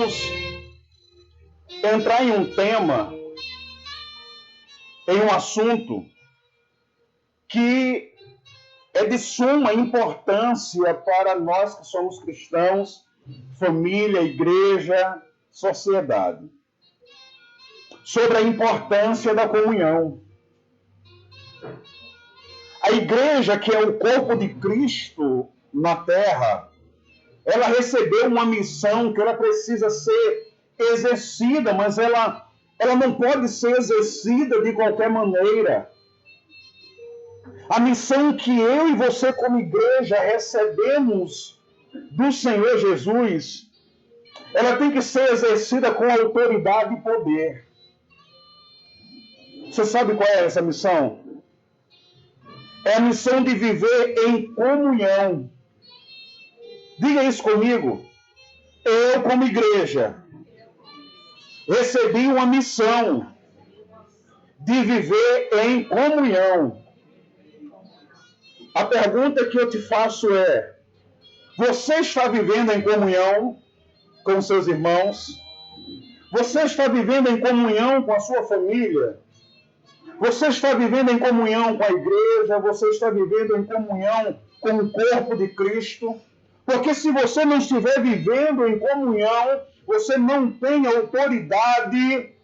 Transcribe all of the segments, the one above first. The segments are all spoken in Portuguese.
vamos entrar em um tema, em um assunto que é de suma importância para nós que somos cristãos, família, igreja, sociedade. Sobre a importância da comunhão. A igreja, que é o corpo de Cristo na terra, ela recebeu uma missão que ela precisa ser exercida, mas ela não pode ser exercida de qualquer maneira. A missão que eu e você como igreja recebemos do Senhor Jesus, ela tem que ser exercida com autoridade e poder. Você sabe qual é essa missão? É a missão de viver em comunhão. Diga isso comigo. Eu, como igreja, recebi uma missão de viver em comunhão. A pergunta que eu te faço é: você está vivendo em comunhão com seus irmãos? Você está vivendo em comunhão com a sua família? Você está vivendo em comunhão com a igreja? Você está vivendo em comunhão com o corpo de Cristo? Porque se você não estiver vivendo em comunhão, você não tem autoridade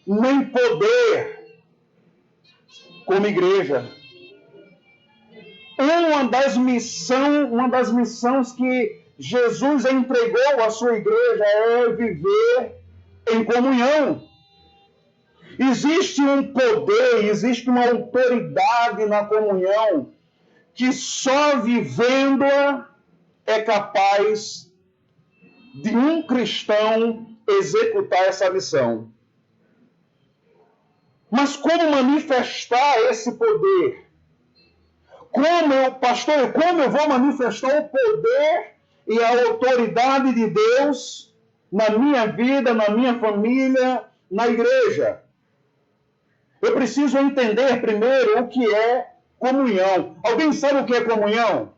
nem poder como igreja. Uma das missões que Jesus entregou à sua igreja é viver em comunhão. Existe um poder, existe uma autoridade na comunhão que só vivendo-a é capaz de um cristão executar essa missão. Mas como manifestar esse poder? Como eu vou manifestar o poder e a autoridade de Deus na minha vida, na minha família, na igreja? Eu preciso entender primeiro o que é comunhão. Alguém sabe o que é comunhão?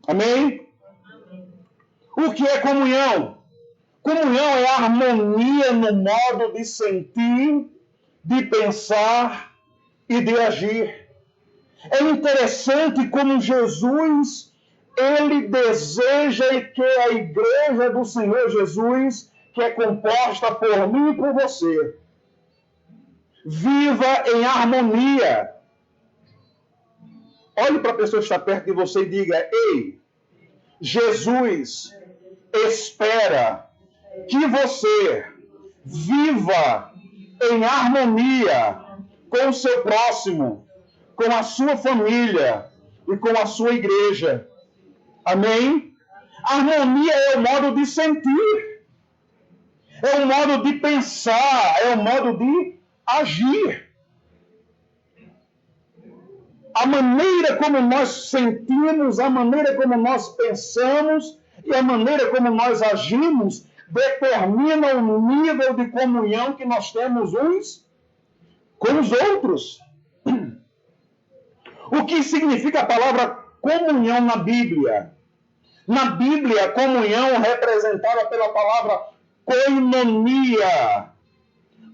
Amém? O que é comunhão? Comunhão é harmonia no modo de sentir, de pensar e de agir. É interessante como Jesus, ele deseja e quer a igreja do Senhor Jesus, que é composta por mim e por você, viva em harmonia. Olhe para a pessoa que está perto de você e diga: ei, Jesus espera que você viva em harmonia com o seu próximo, com a sua família e com a sua igreja. Amém? Harmonia é o modo de sentir, é o modo de pensar, é o modo de agir. A maneira como nós sentimos, a maneira como nós pensamos e a maneira como nós agimos determina o nível de comunhão que nós temos uns com os outros. O que significa a palavra comunhão na Bíblia? Na Bíblia, comunhão é representada pela palavra koinonia.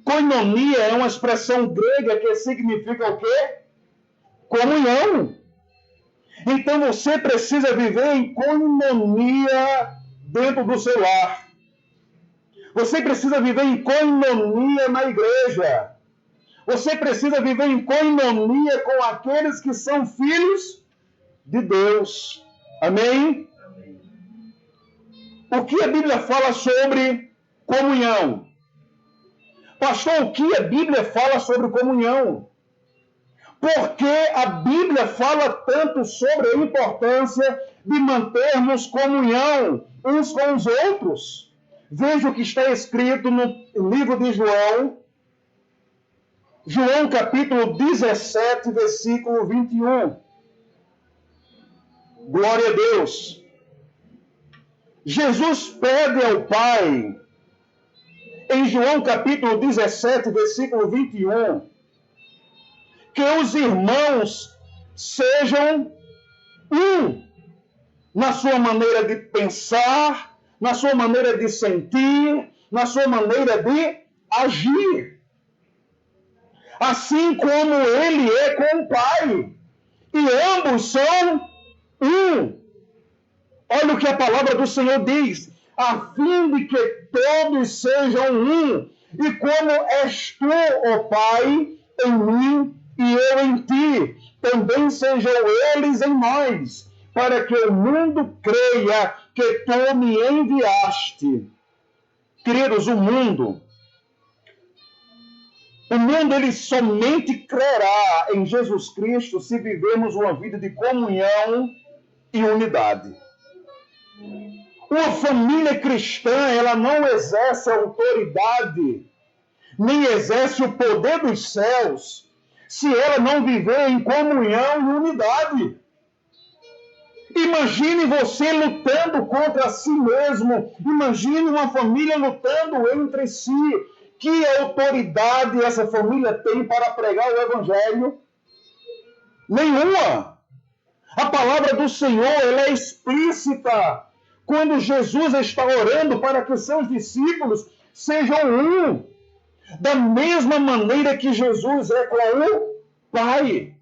Koinonia é uma expressão grega que significa o quê? Comunhão. Então você precisa viver em koinonia dentro do seu lar. Você precisa viver em koinonia na igreja. Você precisa viver em koinonia com aqueles que são filhos de Deus. Amém? O que a Bíblia fala sobre comunhão? Pastor, o que a Bíblia fala sobre comunhão? Por que a Bíblia fala tanto sobre a importância de mantermos comunhão uns com os outros? Veja o que está escrito no livro de João, João capítulo 17, versículo 21. Glória a Deus. Jesus pede ao Pai, em João capítulo 17, versículo 21, que os irmãos sejam um na sua maneira de pensar, na sua maneira de sentir, na sua maneira de agir. Assim como ele é com o Pai. E ambos são um. Olha o que a palavra do Senhor diz. A fim de que todos sejam um. E como és tu, ó Pai, em mim e eu em ti, também sejam eles em nós, para que o mundo creia que tu me enviaste. Queridos, o mundo ele somente crerá em Jesus Cristo se vivemos uma vida de comunhão e unidade. Uma família cristã, ela não exerce autoridade, nem exerce o poder dos céus, se ela não viver em comunhão e unidade. Imagine você lutando contra si mesmo. Imagine uma família lutando entre si. Que autoridade essa família tem para pregar o Evangelho? Nenhuma. A palavra do Senhor, ela é explícita. Quando Jesus está orando para que seus discípulos sejam um, da mesma maneira que Jesus é com o Pai.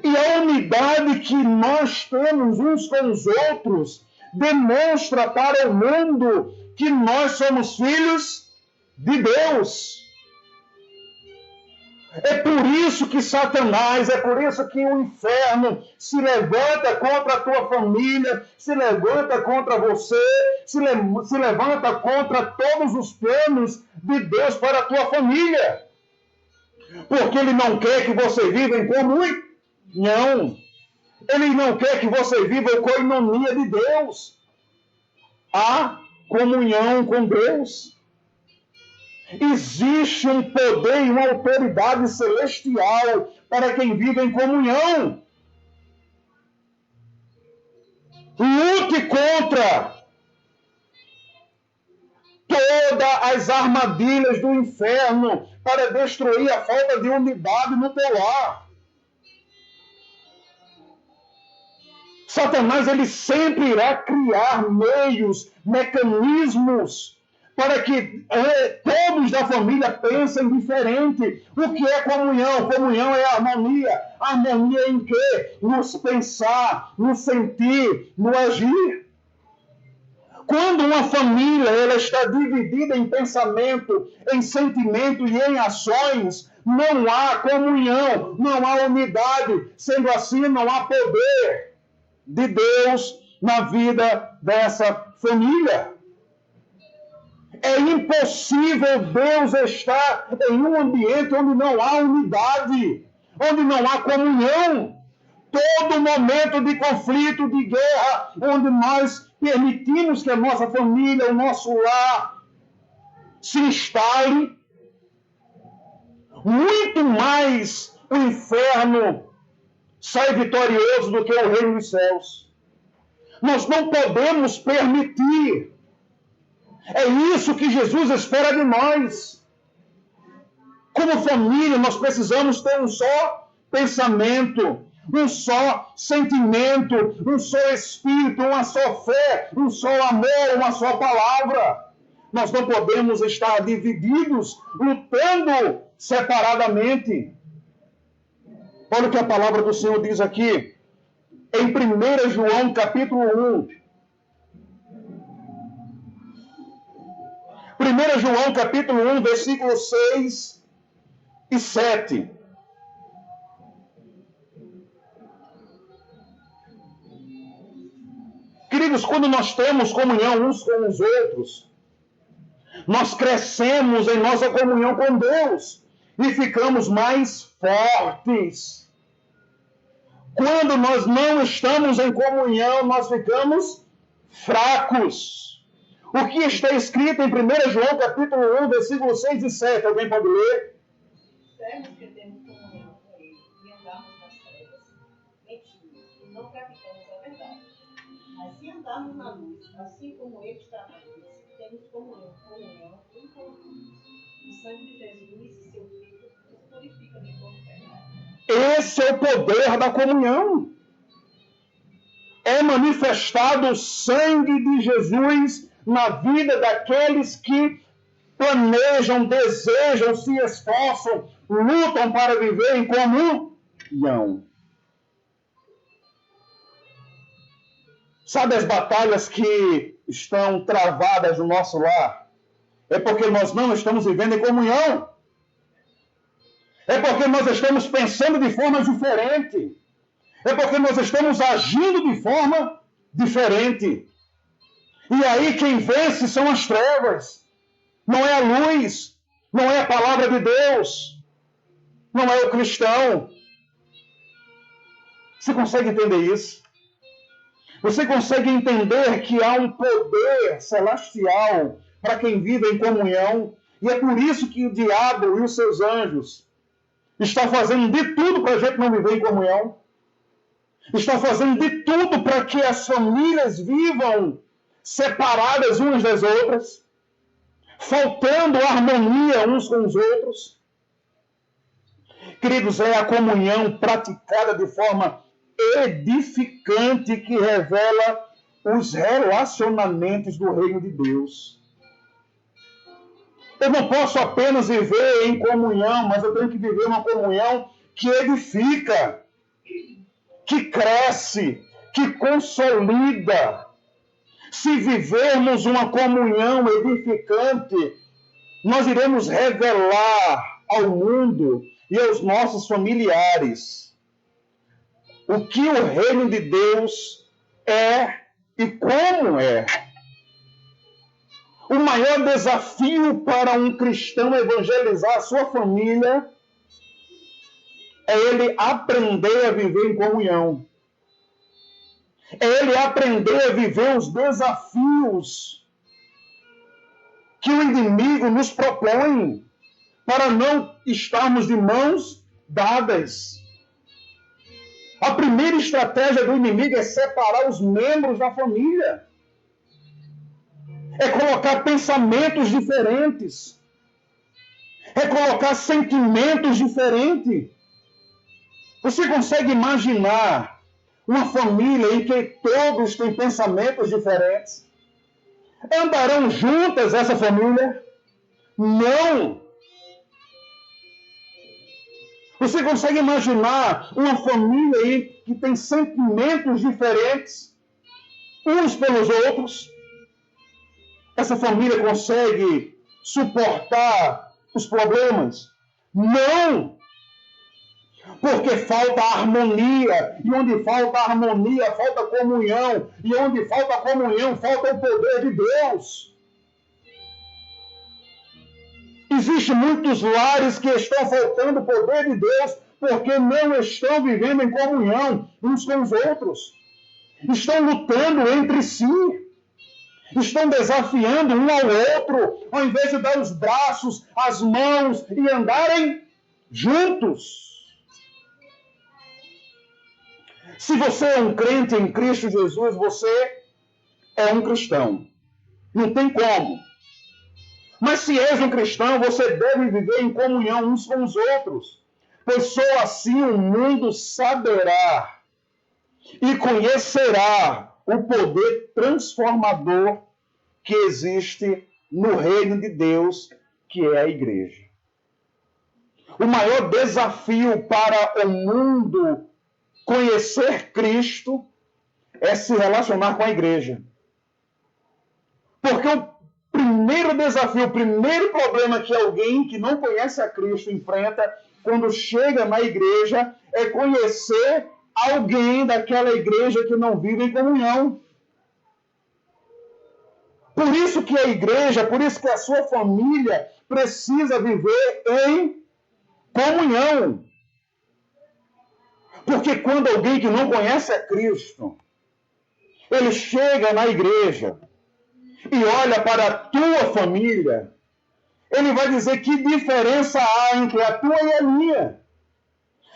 E a unidade que nós temos uns com os outros demonstra para o mundo que nós somos filhos de Deus. É por isso que Satanás, é por isso que o inferno se levanta contra a tua família, se levanta contra você, se levanta contra todos os planos de Deus para a tua família. Porque ele não quer que você viva em comunhão. Ele não quer que você viva a coinonia de Deus. A comunhão com Deus. Existe um poder e uma autoridade celestial para quem vive em comunhão. Lute contra todas as armadilhas do inferno para destruir a falta de unidade no teu lar. Satanás, ele sempre irá criar meios, mecanismos para que todos da família pensem diferente. O que é comunhão? Comunhão é harmonia. Harmonia em quê? No pensar, no sentir, no agir. Quando uma família ela está dividida em pensamento, em sentimento e em ações, não há comunhão, não há unidade. Sendo assim, não há poder de Deus na vida dessa família. É impossível Deus estar em um ambiente onde não há unidade, onde não há comunhão. Todo momento de conflito, de guerra, onde nós permitimos que a nossa família, o nosso lar se instale, muito mais o inferno sai vitorioso do que o reino dos céus. Nós não podemos permitir. É isso que Jesus espera de nós. Como família, nós precisamos ter um só pensamento, um só sentimento, um só espírito, uma só fé, um só amor, uma só palavra. Nós não podemos estar divididos, lutando separadamente. Olha o que a palavra do Senhor diz aqui, em 1 João capítulo 1. 1 João capítulo 1, versículos 6 e 7. Queridos, quando nós temos comunhão uns com os outros, nós crescemos em nossa comunhão com Deus e ficamos mais fortes. Quando nós não estamos em comunhão, nós ficamos fracos. O que está escrito em 1 João capítulo 1, versículos 6 e 7? Alguém pode ler? Sermos que temos comunhão com ele e andarmos nas trevas, mentimos e não praticamos a verdade. Mas se andarmos na luz, assim como ele está na luz, temos comunhão um com o outro. O sangue de Jesus e seu Filho nos purifica de todo pecado. Esse é o poder da comunhão. é manifestado o sangue de Jesus na vida daqueles que planejam, desejam, se esforçam, lutam para viver em comunhão. Sabe as batalhas que estão travadas no nosso lar? É porque nós não estamos vivendo em comunhão. É porque nós estamos pensando de forma diferente. É porque nós estamos agindo de forma diferente. E aí quem vence são as trevas. Não é a luz. Não é a palavra de Deus. Não é o cristão. Você consegue entender isso? Você consegue entender que há um poder celestial para quem vive em comunhão? E é por isso que o diabo e os seus anjos estão fazendo de tudo para a gente não viver em comunhão. Estão fazendo de tudo para que as famílias vivam separadas umas das outras, faltando harmonia uns com os outros. Queridos, é a comunhão praticada de forma edificante que revela os relacionamentos do reino de Deus. Eu não posso apenas viver em comunhão, mas eu tenho que viver uma comunhão que edifica, que cresce, que consolida. Se vivermos uma comunhão edificante, nós iremos revelar ao mundo e aos nossos familiares o que o reino de Deus é e como é. O maior desafio para um cristão evangelizar a sua família é ele aprender a viver em comunhão. É ele aprender a viver os desafios que o inimigo nos propõe para não estarmos de mãos dadas. A primeira estratégia do inimigo é separar os membros da família. É colocar pensamentos diferentes. É colocar sentimentos diferentes. Você consegue imaginar uma família em que todos têm pensamentos diferentes? Andarão juntas essa família? Não! Você consegue imaginar uma família que tem sentimentos diferentes uns pelos outros? Essa família consegue suportar os problemas? Não! Porque falta harmonia, e onde falta harmonia, falta comunhão, e onde falta comunhão, falta o poder de Deus. Existem muitos lares que estão faltando o poder de Deus porque não estão vivendo em comunhão uns com os outros. Estão lutando entre si. Estão desafiando um ao outro, ao invés de dar os braços, as mãos e andarem juntos. Se você é um crente em Cristo Jesus, você é um cristão. Não tem como. Mas se és um cristão, você deve viver em comunhão uns com os outros, pois só assim o mundo saberá e conhecerá o poder transformador que existe no reino de Deus, que é a igreja. O maior desafio para o mundo conhecer Cristo é se relacionar com a igreja. Porque o primeiro desafio, o primeiro problema que alguém que não conhece a Cristo enfrenta quando chega na igreja é conhecer alguém daquela igreja que não vive em comunhão. Por isso que a igreja, por isso que a sua família precisa viver em comunhão. Porque quando alguém que não conhece a Cristo, ele chega na igreja e olha para a tua família, ele vai dizer que diferença há entre a tua e a minha.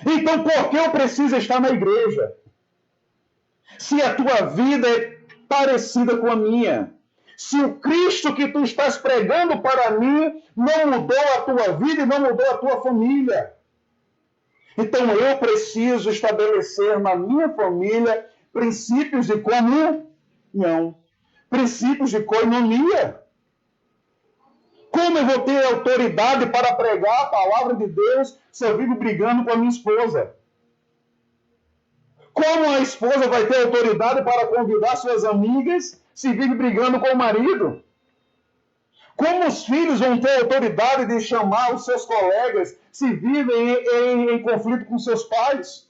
Então, por que eu preciso estar na igreja? Se a tua vida é parecida com a minha. Se o Cristo que tu estás pregando para mim não mudou a tua vida e não mudou a tua família. Então, eu preciso estabelecer na minha família princípios de comunhão, princípios de koinonia. Como eu vou ter autoridade para pregar a palavra de Deus se eu vivo brigando com a minha esposa? Como a esposa vai ter autoridade para convidar suas amigas se vive brigando com o marido? Como os filhos vão ter autoridade de chamar os seus colegas se vivem em conflito com seus pais?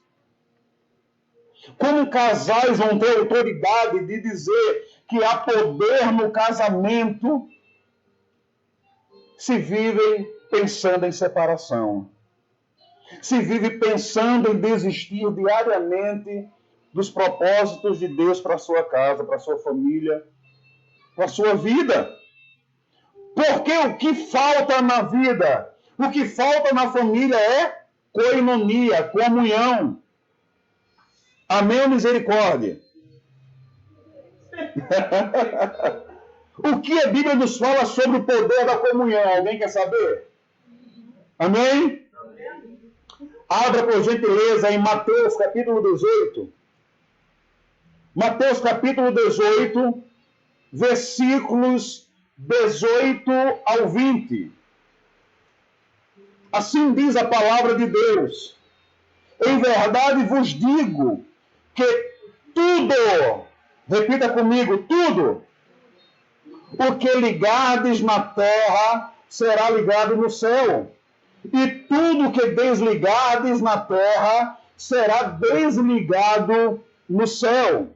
Como casais vão ter autoridade de dizer que há poder no casamento se vivem pensando em separação? Se vive pensando em desistir diariamente dos propósitos de Deus para a sua casa, para a sua família, para a sua vida? Porque o que falta na vida, o que falta na família é koinonia, comunhão. Amém ou misericórdia? O que a Bíblia nos fala sobre o poder da comunhão? Alguém quer saber? Amém? Abra, por gentileza, em Mateus capítulo 18. Mateus capítulo 18, versículos 18 ao 20. Assim diz a palavra de Deus: em verdade vos digo que tudo, repita comigo, tudo, o que ligardes na terra será ligado no céu, e tudo que desligardes na terra será desligado no céu.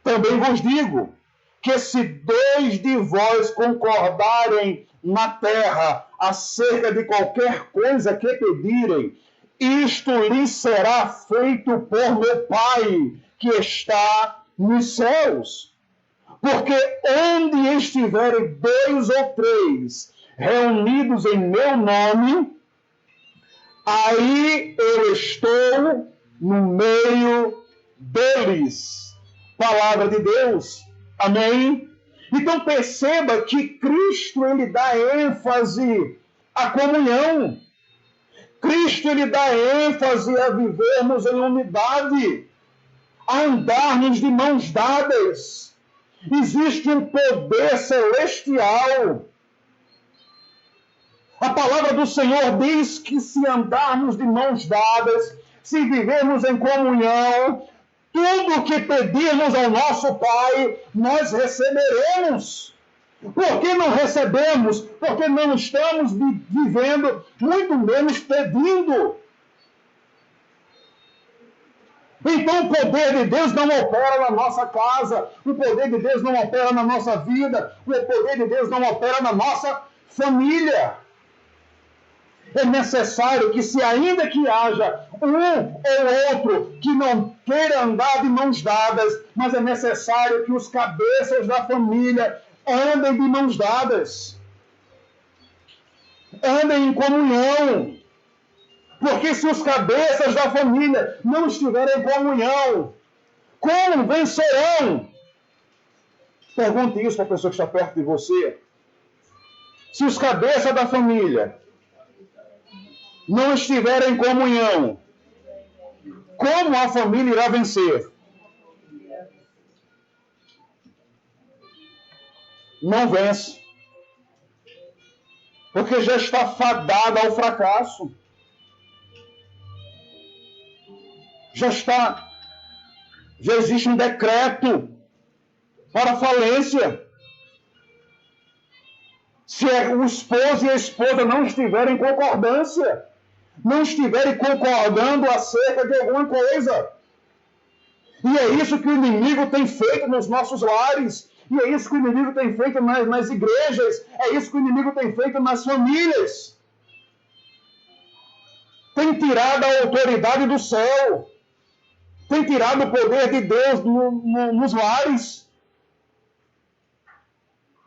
Também vos digo que se 2 de vós concordarem na terra acerca de qualquer coisa que pedirem, isto lhes será feito por meu Pai que está nos céus. Porque onde estiverem 2 ou 3 reunidos em meu nome, aí eu estou no meio deles. Palavra de Deus. Amém? Então perceba que Cristo ele dá ênfase à comunhão. Cristo ele dá ênfase a vivermos em unidade, a andarmos de mãos dadas. Existe um poder celestial. A palavra do Senhor diz que se andarmos de mãos dadas, se vivermos em comunhão, tudo que pedirmos ao nosso Pai, nós receberemos. Por que não recebemos? Porque não estamos vivendo, muito menos pedindo. Então o poder de Deus não opera na nossa casa, o poder de Deus não opera na nossa vida, o poder de Deus não opera na nossa família. É necessário que, se ainda que haja um ou outro que não queira andar de mãos dadas, mas é necessário que os cabeças da família andem de mãos dadas. Andem em comunhão. Porque se os cabeças da família não estiverem em comunhão, como vencerão? Pergunte isso para a pessoa que está perto de você. Se os cabeças da família não estiverem em comunhão, como a família irá vencer? Não vence. Porque já está fadada ao fracasso. Já existe um decreto para a falência. Se o esposo e a esposa não estiverem em concordância, não estiverem concordando acerca de alguma coisa. E é isso que o inimigo tem feito nos nossos lares, e é isso que o inimigo tem feito nas igrejas, é isso que o inimigo tem feito nas famílias. Tem tirado a autoridade do céu, tem tirado o poder de Deus nos lares,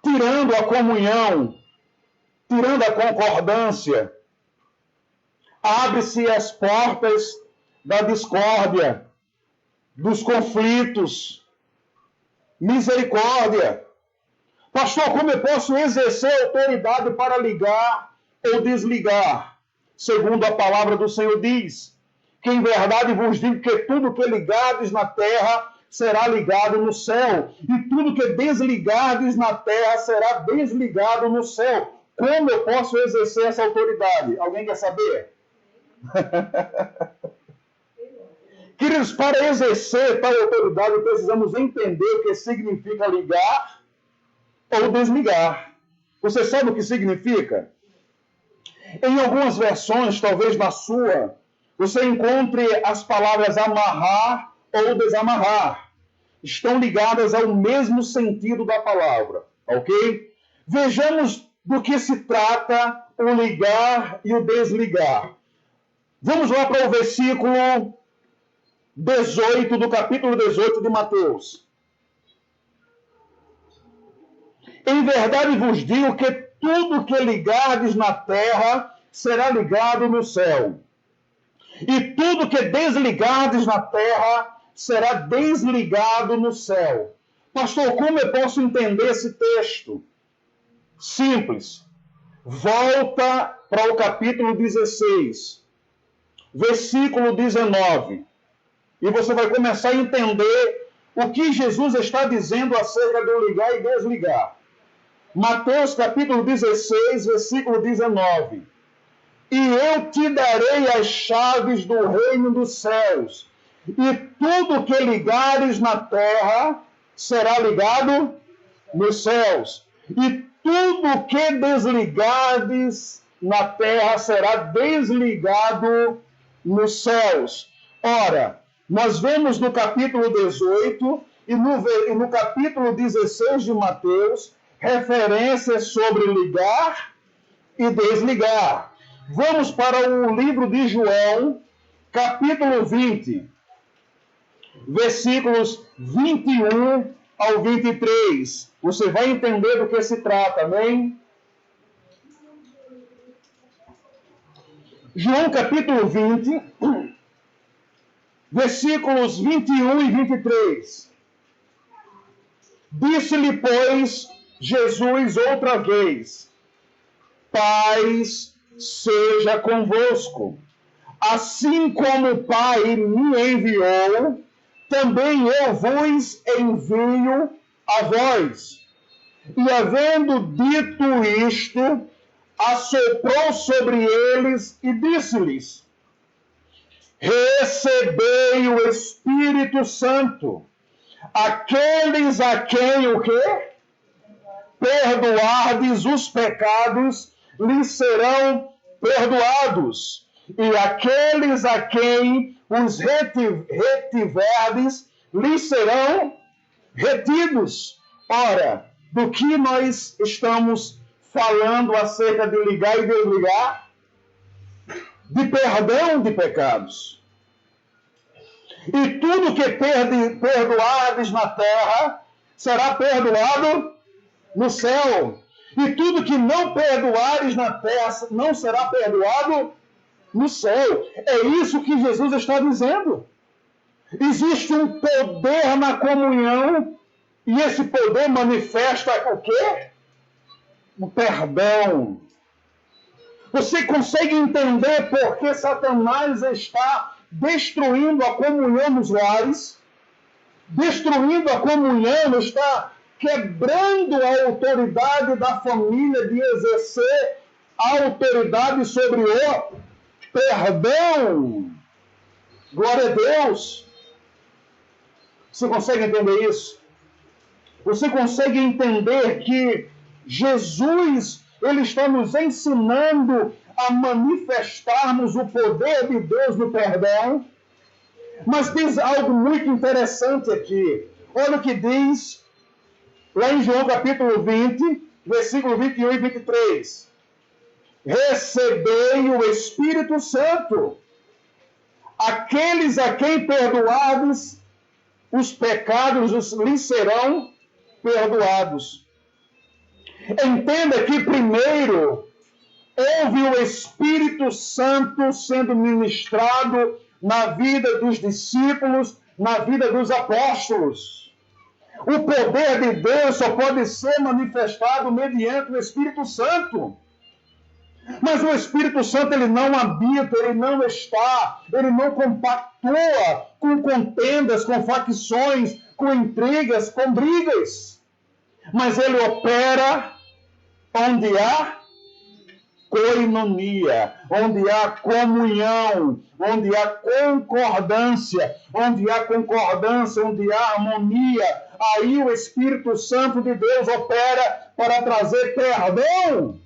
tirando a comunhão, tirando a concordância. Abre-se as portas da discórdia, dos conflitos. Misericórdia. Pastor, como eu posso exercer autoridade para ligar ou desligar? Segundo a palavra do Senhor diz, que em verdade vos digo que tudo que ligardes na terra será ligado no céu, e tudo que desligardes na terra será desligado no céu. Como eu posso exercer essa autoridade? Alguém quer saber? Queridos, para exercer tal autoridade, precisamos entender o que significa ligar ou desligar. Você sabe o que significa? Em algumas versões, talvez na sua, você encontre as palavras amarrar ou desamarrar. Estão ligadas ao mesmo sentido da palavra, ok? Vejamos do que se trata o ligar e o desligar. Vamos lá para o versículo 18 do capítulo 18 de Mateus. Em verdade vos digo que tudo que ligardes na terra será ligado no céu. E tudo que desligardes na terra será desligado no céu. Pastor, como eu posso entender esse texto? Simples. Volta para o capítulo 16, versículo 19. E você vai começar a entender o que Jesus está dizendo acerca de ligar e desligar. Mateus capítulo 16, versículo 19. E eu te darei as chaves do reino dos céus, e tudo que ligares na terra será ligado nos céus, e tudo que desligares na terra será desligado nos céus. Ora, nós vemos no capítulo 18 e no capítulo 16 de Mateus referências sobre ligar e desligar. Vamos para o livro de João, capítulo 20, versículos 21 ao 23. Você vai entender do que se trata, amém? João, capítulo 20, versículos 21 e 23. Disse-lhe, pois, Jesus outra vez: paz seja convosco. Assim como o Pai me enviou, também eu vos envio a vós. E havendo dito isto, assoprou sobre eles e disse-lhes: recebei o Espírito Santo. Aqueles a quem o quê? Perdoardes os pecados, lhes serão perdoados. E aqueles a quem os retiverdes, lhes serão retidos. Ora, do que nós estamos falando acerca de ligar e desligar? De perdão de pecados. E tudo que perdoardes na terra será perdoado no céu. E tudo que não perdoares na terra não será perdoado no céu. É isso que Jesus está dizendo. Existe um poder na comunhão, e esse poder manifesta o quê? O perdão. Você consegue entender por que Satanás está destruindo a comunhão nos lares? Destruindo a comunhão, está quebrando a autoridade da família de exercer a autoridade sobre o perdão. Glória a Deus. Você consegue entender isso? Você consegue entender que Jesus, ele está nos ensinando a manifestarmos o poder de Deus no perdão? Mas diz algo muito interessante aqui. Olha o que diz lá em João capítulo 20, versículo 21 e 23. Recebei o Espírito Santo. Aqueles a quem perdoardes os pecados lhes serão perdoados. Entenda que primeiro houve o Espírito Santo sendo ministrado na vida dos discípulos, na vida dos apóstolos. O poder de Deus só pode ser manifestado mediante o Espírito Santo. Mas o Espírito Santo, ele não habita, ele não está, ele não compactua com contendas, com facções, com intrigas, com brigas. Mas ele opera onde há koinonia, onde há comunhão, onde há concordância, onde há harmonia. Aí o Espírito Santo de Deus opera para trazer perdão.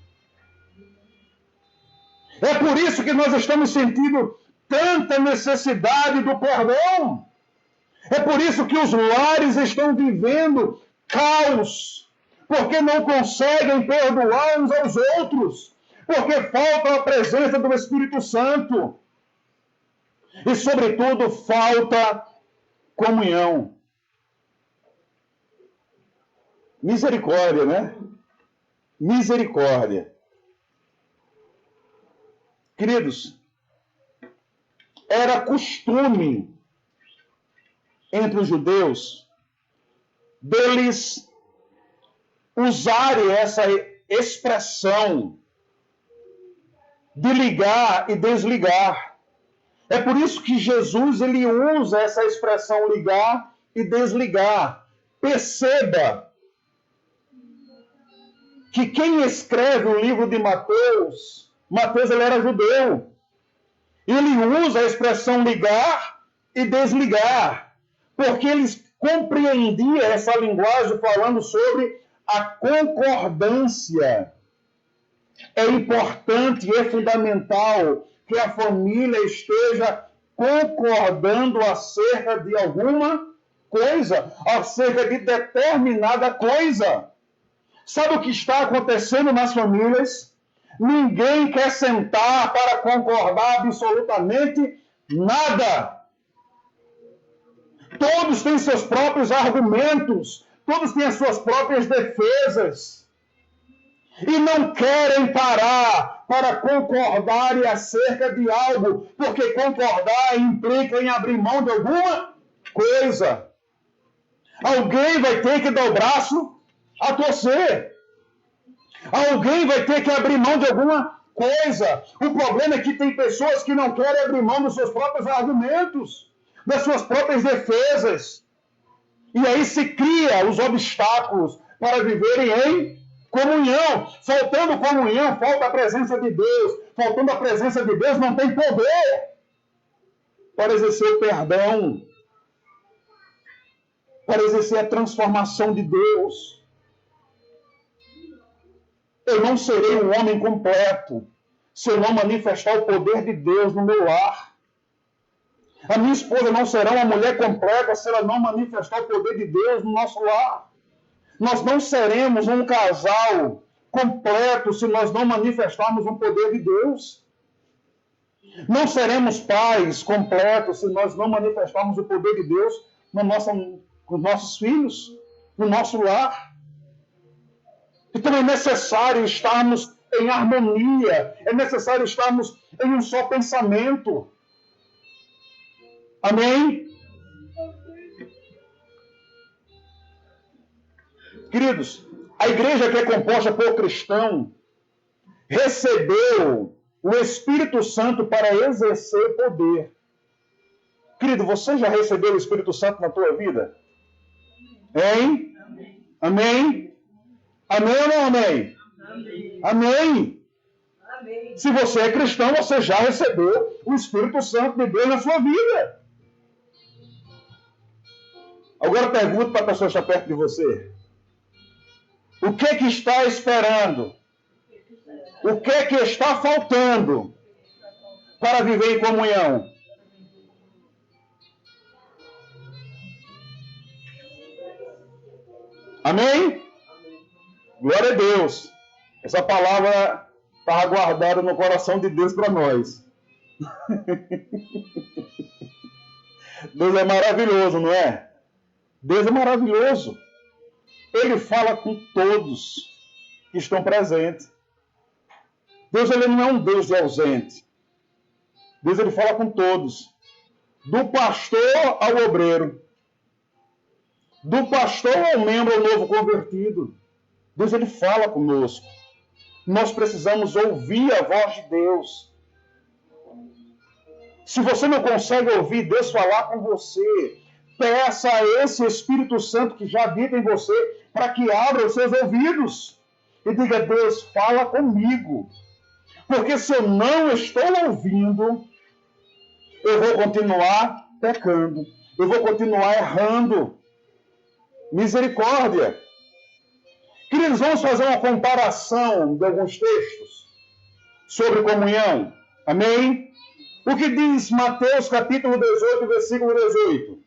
É por isso que nós estamos sentindo tanta necessidade do perdão. É por isso que os lares estão vivendo caos, porque não conseguem perdoar uns aos outros, porque falta a presença do Espírito Santo. E, sobretudo, falta comunhão. Misericórdia, né? Misericórdia. Queridos, era costume entre os judeus deles usarem essa expressão de ligar e desligar. É por isso que Jesus ele usa essa expressão ligar e desligar. Perceba que quem escreve o livro de Mateus ele era judeu. Ele usa a expressão ligar e desligar, porque eles compreendiam essa linguagem falando sobre a concordância. É importante e é fundamental que a família esteja concordando acerca de alguma coisa, acerca de determinada coisa. Sabe o que está acontecendo nas famílias? Ninguém quer sentar para concordar absolutamente nada. Todos têm seus próprios argumentos, todos têm as suas próprias defesas. E não querem parar para concordar acerca de algo, porque concordar implica em abrir mão de alguma coisa. Alguém vai ter que dar o braço a torcer. Alguém vai ter que abrir mão de alguma coisa. O problema é que tem pessoas que não querem abrir mão dos seus próprios argumentos, das suas próprias defesas. E aí se cria os obstáculos para viverem em comunhão. Faltando comunhão, falta a presença de Deus. Faltando a presença de Deus, não tem poder para exercer o perdão, para exercer a transformação de Deus. Eu não serei um homem completo se eu não manifestar o poder de Deus no meu lar. A minha esposa não será uma mulher completa se ela não manifestar o poder de Deus no nosso lar. Nós não seremos um casal completo se nós não manifestarmos o poder de Deus. Não seremos pais completos se nós não manifestarmos o poder de Deus com os nossos filhos, no nosso lar. Então é necessário estarmos em harmonia, é necessário estarmos em um só pensamento. Amém? Queridos, a igreja que é composta por cristão recebeu o Espírito Santo para exercer poder. Querido, você já recebeu o Espírito Santo na tua vida? Hein? Amém? Amém ou não amém? Amém. Amém. Amém. Se você é cristão, você já recebeu o Espírito Santo de Deus na sua vida. Agora pergunto para a pessoa que está perto de você. O que é que está esperando? O que é que está faltando para viver em comunhão? Amém? Glória a Deus. Essa palavra estava guardada no coração de Deus para nós. Deus é maravilhoso, não é? Deus é maravilhoso. Ele fala com todos que estão presentes. Deus ele não é um Deus de ausente. Deus ele fala com todos. Do pastor ao obreiro. Do pastor ao membro, ao novo convertido. Deus ele fala conosco. Nós precisamos ouvir a voz de Deus. Se você não consegue ouvir Deus falar com você, peça a esse Espírito Santo que já habita em você para que abra os seus ouvidos e diga: Deus, fala comigo. Porque se eu não estou ouvindo, eu vou continuar pecando, eu vou continuar errando. Misericórdia. Queridos, vamos fazer uma comparação de alguns textos sobre comunhão. Amém? O que diz Mateus capítulo 18, versículo 18?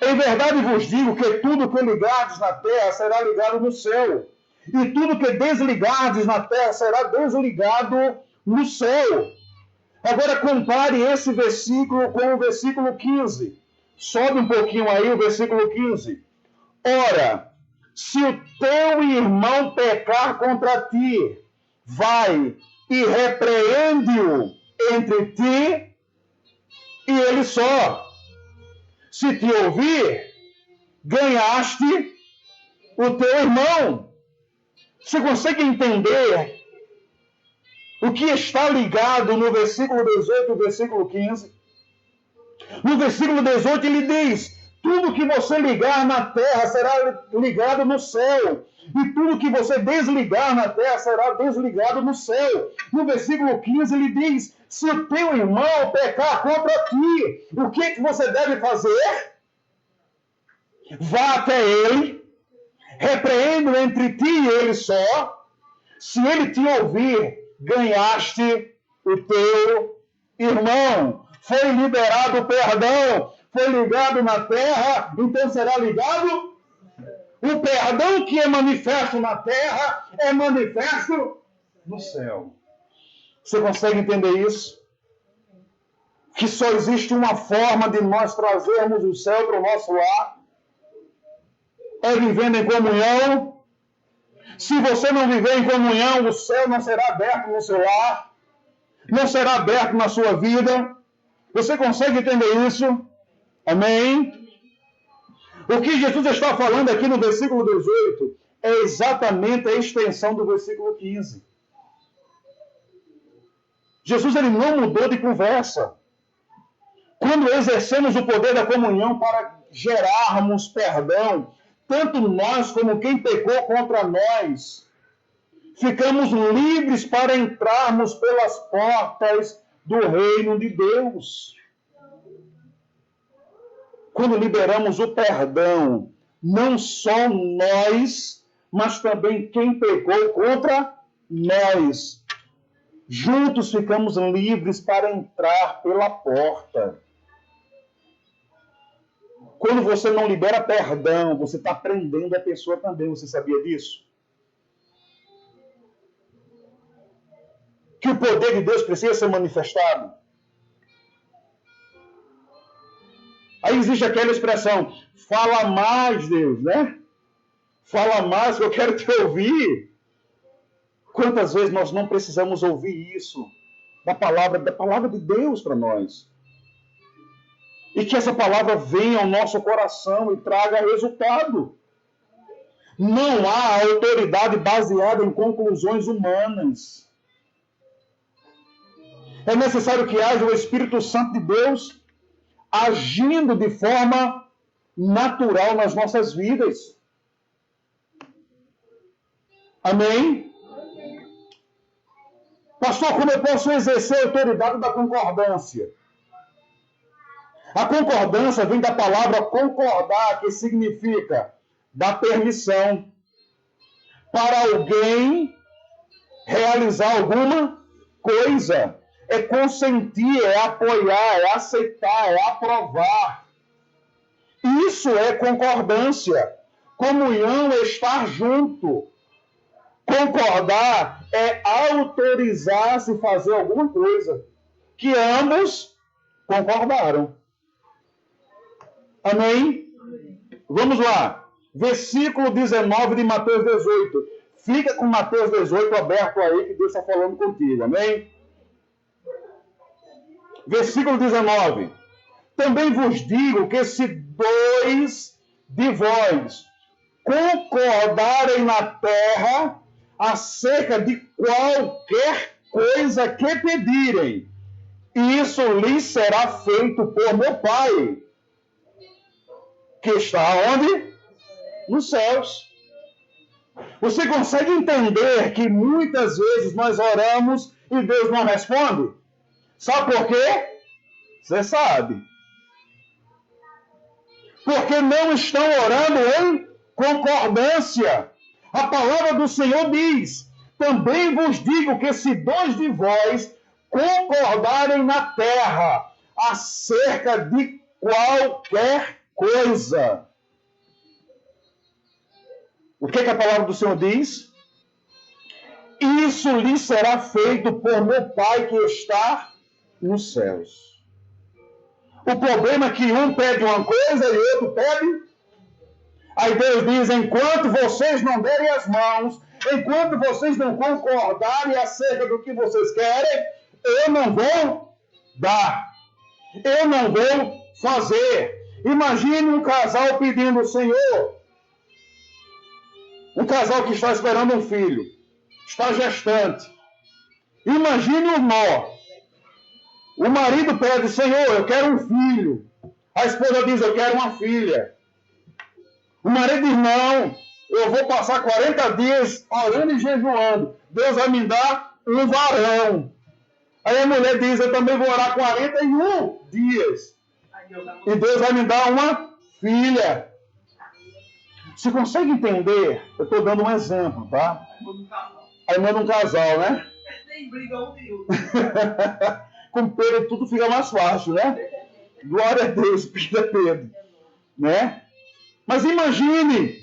Em verdade vos digo que tudo que ligardes na terra será ligado no céu, e tudo que desligardes na terra será desligado no céu. Agora compare esse versículo com o versículo 15. Sobe um pouquinho aí o versículo 15. Ora, se o teu irmão pecar contra ti, vai e repreende-o entre ti e ele só. Se te ouvir, ganhaste o teu irmão. Você consegue entender o que está ligado no versículo 18 e versículo 15? No versículo 18 ele diz: tudo que você ligar na terra será ligado no céu, e tudo que você desligar na terra será desligado no céu. No versículo 15 ele diz: se o teu irmão pecar contra ti, o que você deve fazer? Vá até ele, repreenda entre ti e ele só. Se ele te ouvir, ganhaste o teu irmão. Foi liberado o perdão, foi ligado na terra, então será ligado. O perdão que é manifesto na terra é manifesto no céu. Você consegue entender isso? Que só existe uma forma de nós trazermos o céu para o nosso lar. É vivendo em comunhão. Se você não viver em comunhão, o céu não será aberto no seu lar, não será aberto na sua vida. Você consegue entender isso? Amém? O que Jesus está falando aqui no versículo 18 é exatamente a extensão do versículo 15. Jesus ele não mudou de conversa. Quando exercemos o poder da comunhão para gerarmos perdão, tanto nós como quem pecou contra nós, ficamos livres para entrarmos pelas portas do reino de Deus. Quando liberamos o perdão, não só nós, mas também quem pecou contra nós, juntos ficamos livres para entrar pela porta. Quando você não libera perdão, você está prendendo a pessoa também. Você sabia disso? Que o poder de Deus precisa ser manifestado. Aí existe aquela expressão: fala mais, Deus, né? Fala mais que eu quero te ouvir. Quantas vezes nós não precisamos ouvir isso da palavra de Deus para nós? E que essa palavra venha ao nosso coração e traga resultado. Não há autoridade baseada em conclusões humanas. É necessário que haja o Espírito Santo de Deus agindo de forma natural nas nossas vidas. Amém? Pastor, como eu posso exercer a autoridade da concordância? A concordância vem da palavra concordar, que significa dar permissão para alguém realizar alguma coisa. É consentir, é apoiar, é aceitar, é aprovar. Isso é concordância. Comunhão é estar junto. Concordar é autorizar-se a fazer alguma coisa que ambos concordaram. Amém? Vamos lá. Versículo 19 de Mateus 18. Fica com Mateus 18 aberto aí, que Deus está falando contigo. Amém? Versículo 19. Também vos digo que se dois de vós concordarem na terra acerca de qualquer coisa que pedirem. Isso lhes será feito por meu Pai, que está onde? Nos céus. Você consegue entender que muitas vezes nós oramos e Deus não responde? Sabe por quê? Você sabe. Porque não estão orando em concordância. A palavra do Senhor diz: também vos digo que se dois de vós concordarem na terra acerca de qualquer coisa. O que a palavra do Senhor diz? Isso lhe será feito por meu Pai que está nos céus. O problema é que um pede uma coisa e o outro pede. Aí Deus diz: enquanto vocês não derem as mãos, enquanto vocês não concordarem acerca do que vocês querem, eu não vou dar. Eu não vou fazer. Imagine um casal pedindo: Senhor, um casal que está esperando um filho, está gestante. Imagine um nó. O marido pede: Senhor, eu quero um filho. A esposa diz: eu quero uma filha. O marido diz: não, eu vou passar 40 dias orando e jejuando. Deus vai me dar um varão. Aí a mulher diz: eu também vou orar 41 dias. E Deus vai me dar uma filha. Você consegue entender? Eu estou dando um exemplo, tá? Aí manda um casal, né? Nem briga um de outro. Com Pedro tudo fica mais fácil, né? Glória a Deus, Pedro. Né? Mas imagine,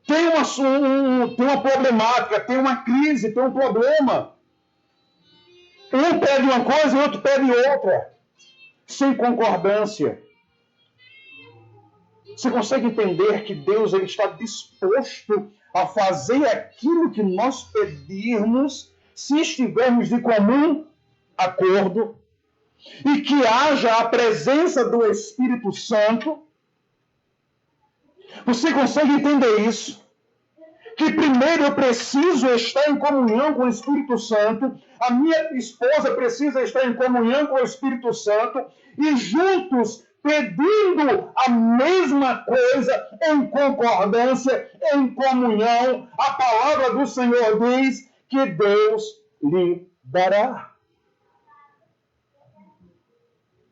tem uma problemática, tem uma crise, tem um problema. Um pede uma coisa e o outro pede outra, sem concordância. Você consegue entender que Deus ele está disposto a fazer aquilo que nós pedirmos, se estivermos de comum acordo, e que haja a presença do Espírito Santo? Você consegue entender isso? Que primeiro eu preciso estar em comunhão com o Espírito Santo, a minha esposa precisa estar em comunhão com o Espírito Santo, e juntos, pedindo a mesma coisa, em concordância, em comunhão, a palavra do Senhor diz que Deus lhe dará.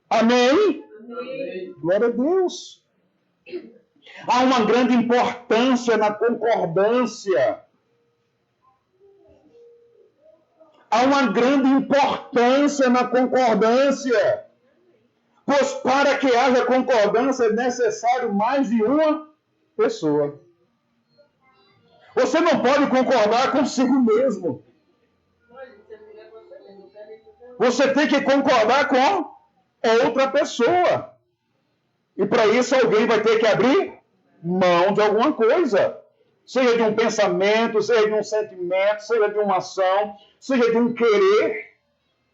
Amém? Amém. Glória a Deus. Há uma grande importância na concordância. Há uma grande importância na concordância. Pois para que haja concordância é necessário mais de uma pessoa. Você não pode concordar consigo mesmo. Você tem que concordar com outra pessoa. E para isso alguém vai ter que abrir mão de alguma coisa. Seja de um pensamento, seja de um sentimento, seja de uma ação, seja de um querer.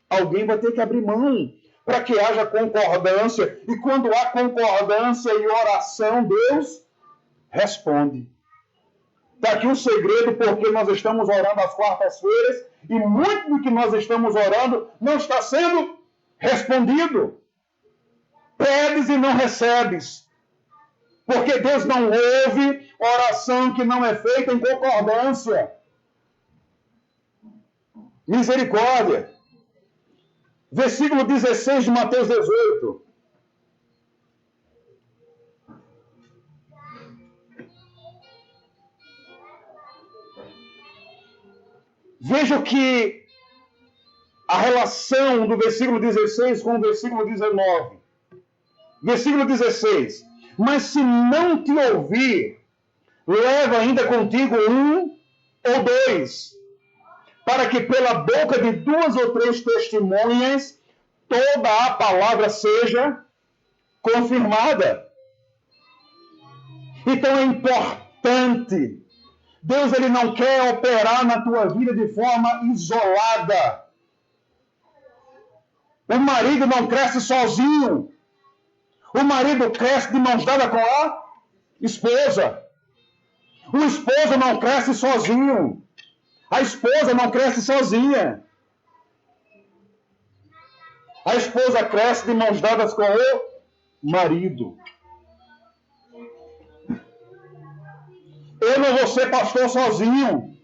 Alguém vai ter que abrir mão para que haja concordância. E quando há concordância e oração, Deus responde. Está aqui um segredo, porque nós estamos orando às quartas-feiras e muito do que nós estamos orando não está sendo respondido. Pedes e não recebes. Porque Deus não ouve oração que não é feita em concordância. Misericórdia. Versículo 16 de Mateus 18. Veja que a relação do versículo 16 com o versículo 19. Versículo 16. Mas se não te ouvir, leva ainda contigo um ou dois, para que pela boca de 2 ou 3 testemunhas toda a palavra seja confirmada. Então é importante. Deus ele não quer operar na tua vida de forma isolada. O marido não cresce sozinho. O marido cresce de mãos dadas com a esposa. O esposo não cresce sozinho. A esposa não cresce sozinha. A esposa cresce de mãos dadas com o marido. Eu não vou ser pastor sozinho.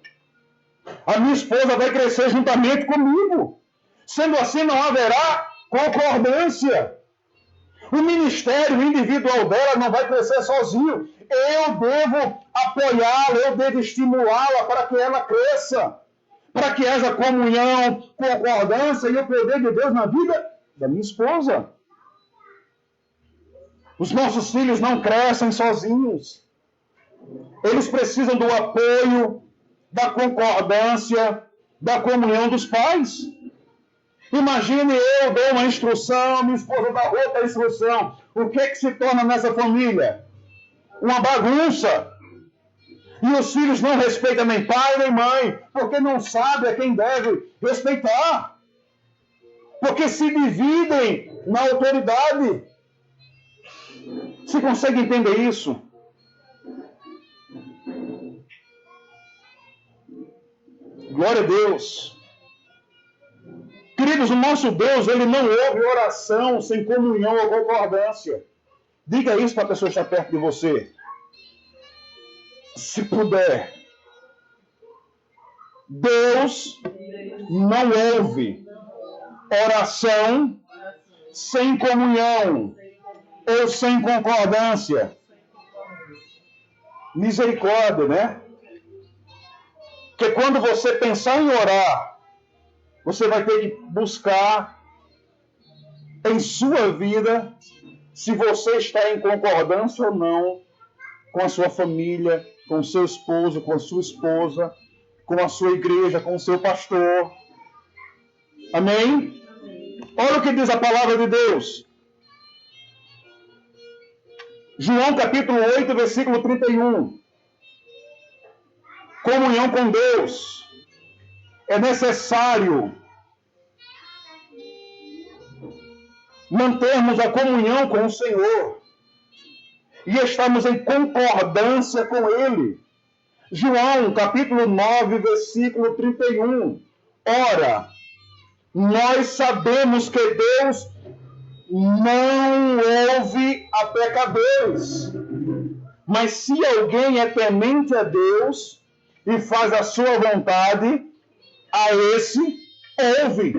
A minha esposa vai crescer juntamente comigo. Sendo assim, não haverá concordância. O ministério individual dela não vai crescer sozinho. Eu devo apoiá-la, eu devo estimulá-la para que ela cresça. Para que haja comunhão, concordância e o poder de Deus na vida da minha esposa. Os nossos filhos não crescem sozinhos. Eles precisam do apoio, da concordância, da comunhão dos pais. Imagine eu dou uma instrução, minha esposa dá outra instrução. O que é que se torna nessa família? Uma bagunça. E os filhos não respeitam nem pai nem mãe, porque não sabem a quem deve respeitar. Porque se dividem na autoridade. Você consegue entender isso? Glória a Deus. Queridos, o nosso Deus, ele não ouve oração sem comunhão ou concordância. Diga isso para a pessoa que está perto de você. Se puder. Deus não ouve oração sem comunhão ou sem concordância. Misericórdia, né? Porque quando você pensar em orar, você vai ter que buscar em sua vida se você está em concordância ou não com a sua família, com o seu esposo, com a sua esposa, com a sua igreja, com o seu pastor. Amém? Olha o que diz a palavra de Deus. João capítulo 8, versículo 31. Comunhão com Deus. É necessário mantermos a comunhão com o Senhor e estamos em concordância com Ele. João, capítulo 9, versículo 31. Ora, nós sabemos que Deus não ouve a pecadores, mas se alguém é temente a Deus e faz a sua vontade, a esse ouve.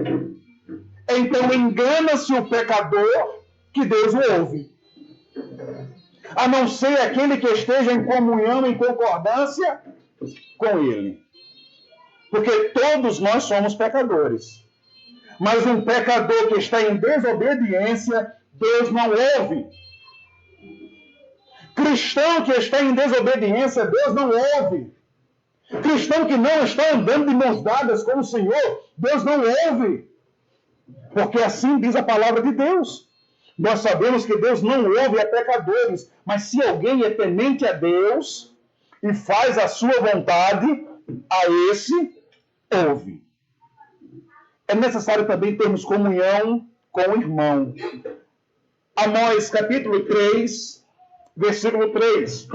Então engana-se o pecador que Deus o ouve. A não ser aquele que esteja em comunhão, em concordância com ele. Porque todos nós somos pecadores. Mas um pecador que está em desobediência, Deus não ouve. Cristão que está em desobediência, Deus não ouve. Cristão que não está andando de mãos dadas com o Senhor, Deus não ouve. Porque assim diz a palavra de Deus. Nós sabemos que Deus não ouve a pecadores, mas se alguém é temente a Deus e faz a sua vontade, a esse ouve. É necessário também termos comunhão com o irmão. Amós capítulo 3, versículo 3.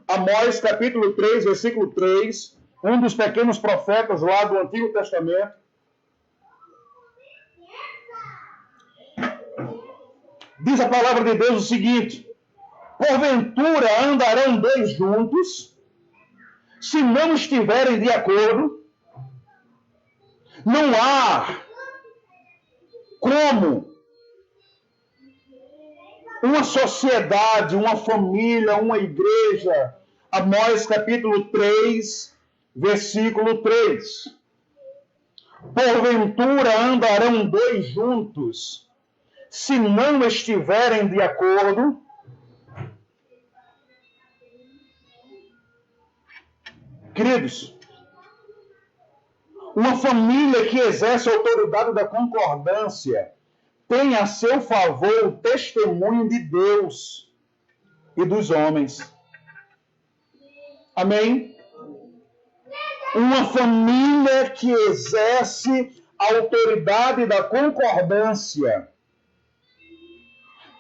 Amós capítulo 3, versículo 3, um dos pequenos profetas lá do Antigo Testamento. Diz a palavra de Deus o seguinte: porventura andarão dois juntos, se não estiverem de acordo? Não há como uma sociedade, uma família, uma igreja. Amós capítulo 3, versículo 3. Porventura andarão dois juntos, se não estiverem de acordo? Queridos, uma família que exerce a autoridade da concordância tem a seu favor o testemunho de Deus e dos homens. Amém? Uma família que exerce a autoridade da concordância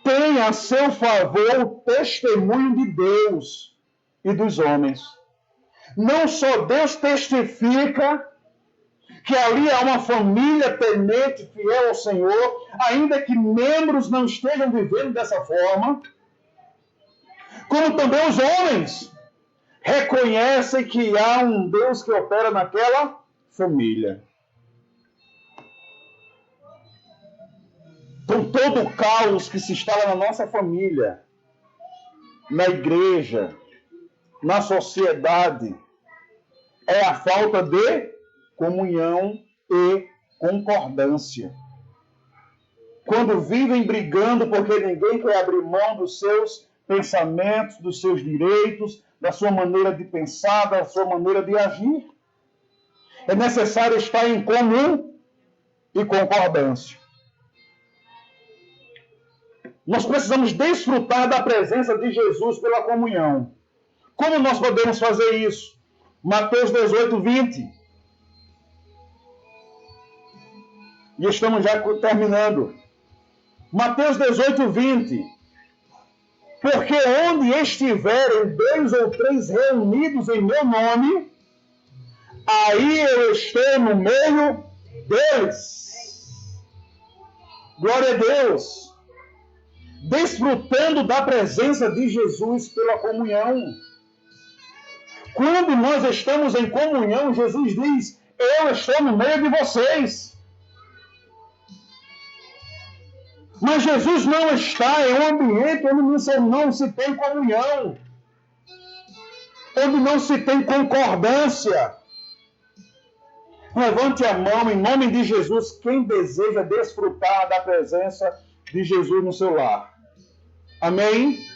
tem a seu favor o testemunho de Deus e dos homens. Não só Deus testifica que ali há uma família temente, fiel ao Senhor, ainda que membros não estejam vivendo dessa forma, como também os homens reconhecem que há um Deus que opera naquela família. Então, todo o caos que se instala na nossa família, na igreja, na sociedade, é a falta de comunhão e concordância. Quando vivem brigando porque ninguém quer abrir mão dos seus pensamentos, dos seus direitos, da sua maneira de pensar, da sua maneira de agir, é necessário estar em comum e concordância. Nós precisamos desfrutar da presença de Jesus pela comunhão. Como nós podemos fazer isso? Mateus 18, 20. E estamos já terminando. Mateus 18, 20. Porque onde estiverem 2 ou 3 reunidos em meu nome, aí eu estou no meio deles. Glória a Deus. Desfrutando da presença de Jesus pela comunhão. Quando nós estamos em comunhão, Jesus diz, eu estou no meio de vocês. Mas Jesus não está em um ambiente onde não se tem comunhão, onde não se tem concordância. Levante a mão em nome de Jesus quem deseja desfrutar da presença de Jesus no seu lar. Amém?